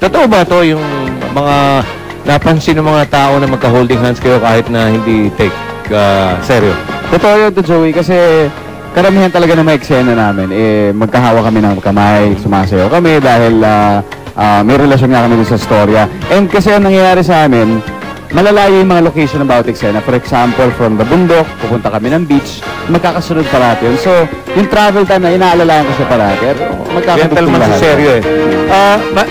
Totoo ba to yung mga napansin ng mga tao na magka-holding hands kayo kahit na hindi take seryo? Totoo yun to, Joey, kasi karamihan talaga ng mga eksena namin, magkahawa kami ng kamay, sumasayaw kami dahil may relasyon nga kami sa storya. And kasi ang nangyayari sa amin, malalayo yung mga location ng bawat eksena. For example, from the bundok, pupunta kami ng beach, magkakasunod parati yun. So, yung travel time na inaalalayan ko siya parati. Gentleman sa seryo eh.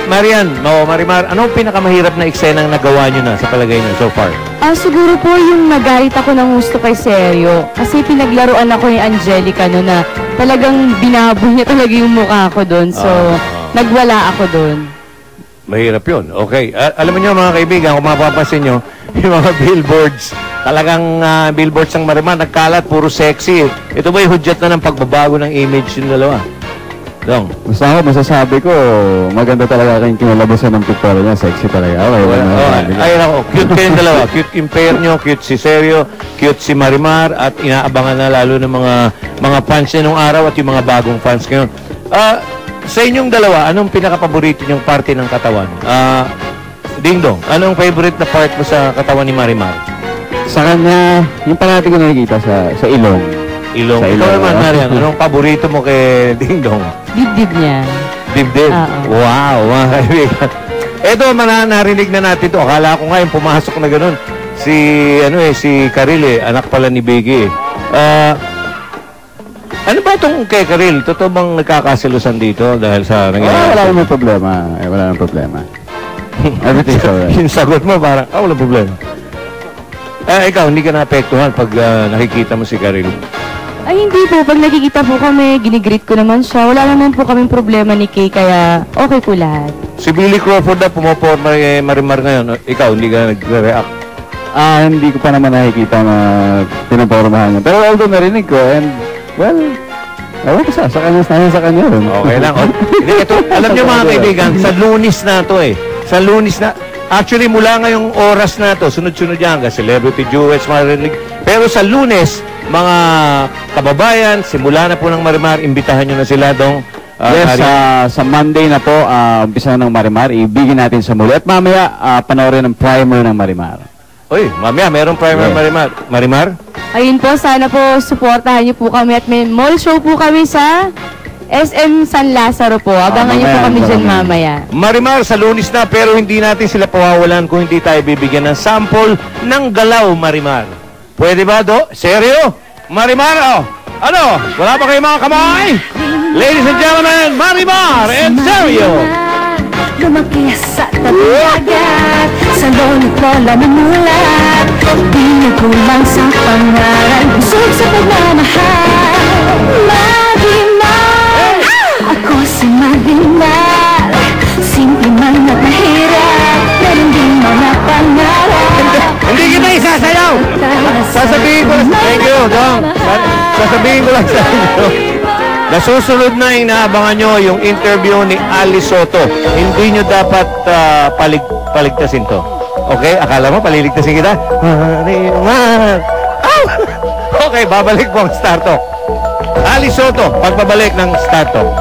Marian, Marimar, anong pinakamahirap na eksenang nagawa nyo na sa palagay nyo so far? Siguro po yung nagalit ako ng gusto kay Seryo. Kasi pinaglaruan ako ni Angelica no na talagang binaboy niya talaga yung mukha ko doon. So, nagwala ako doon. Mahirap yun. Okay. Alam niyo mga kaibigan, kung mapapansin nyo, yung mga billboards, talagang billboards ng Marimar, nagkalat, puro sexy. Ito ba yung hudyat na ng pagbabago ng image yung dalawa? Dong. Basta ako, masasabi ko, maganda talaga kayong kinalabasan ng picture niya. Sexy talaga. Ayun ako, cute kayong dalawa. Cute yung pair nyo, cute si Seryo, cute si Marimar, at inaabangan na lalo ng mga fans niya nung araw at yung mga bagong fans ngayon. Sa inyong dalawa, anong pinaka-paborito nyong parte ng katawan? Ding Dong, anong favorite na part mo sa katawan ni Marimar? Sa kanya, yung parati ko nakikita sa ilong. Ilong. Ikaw naman, Marian, anong paborito mo kay Ding Dong? Dibdib niya. Dibdib? Wow, mga kaibigan. Eto, narinig na natin to. Akala ko nga yung pumasok na ganun. Si Karil anak pala ni Biggie. Ano ba itong kay Karil? Totoo bang nagkakasilusan dito dahil sa nangyayari? Wala namang problema. Wala namang problema. Everything's alright. Yung sagot mo parang, wala problema. Ikaw, hindi ka naapektuhan pag nakikita mo si Karil? Ay, hindi po. Pag nakikita po kami, ginigreet ko naman siya. Wala naman po kaming problema ni Kay, kaya okay po lahat. Si Billy Crawford na pumoporma kay Marimar ngayon. Ikaw, hindi ka nag-react? Hindi ko pa naman nakikita na pinapormahan niya. Pero although narinig ko, and well, ewan ko sa kanya rin. Okay lang. Ito, alam niyo mga kaibigan, sa Lunis na to Sa Lunis na. Actually, mula ngayong oras na to, sunod-sunod yan, celebrity duets, marinig. Pero sa Lunes, mga kababayan, simula na po ng Marimar, imbitahan nyo na sila dong. Yes, sa Monday na po, umpisa ng Marimar, ibigin natin sa muli. At mamaya, panoorin ang primer ng Marimar. Uy, mamaya, merong primer Marimar. Marimar? Ayun po, sana po, supportahan niyo po kami at may mall show po kami sa SM San Lazaro po. Abangan niyo po kami dyan mamaya. Marimar, sa Lunes na, pero hindi natin sila pawawalan kung hindi tayo bibigyan ng sample ng Galaw Marimar. Pwede ba, Seryo? Marimar, ano? Wala pa kayo mga kamay? Ladies and gentlemen, Marimar and Seryo! Lumaki sa tabiagat, sa loob ko namumulat. Di nagkulang sa pangalan, busog sa pagmamahal. Marimar, ako si Marimar. Simple man at mahirap, meron din mga pangarap. Hindi kita isasayaw! Sasabihin ko lang sa inyo, sasabihin ko lang sa inyo. Nasusunod na yung naabangan nyo yung interview ni Ali Soto. Hindi nyo dapat paligtasin to. Okay? Akala mo paliligtasin kita? Marimar! Okay, babalik po ang Star Talk. Ali Soto, pagbabalik ng Star Talk.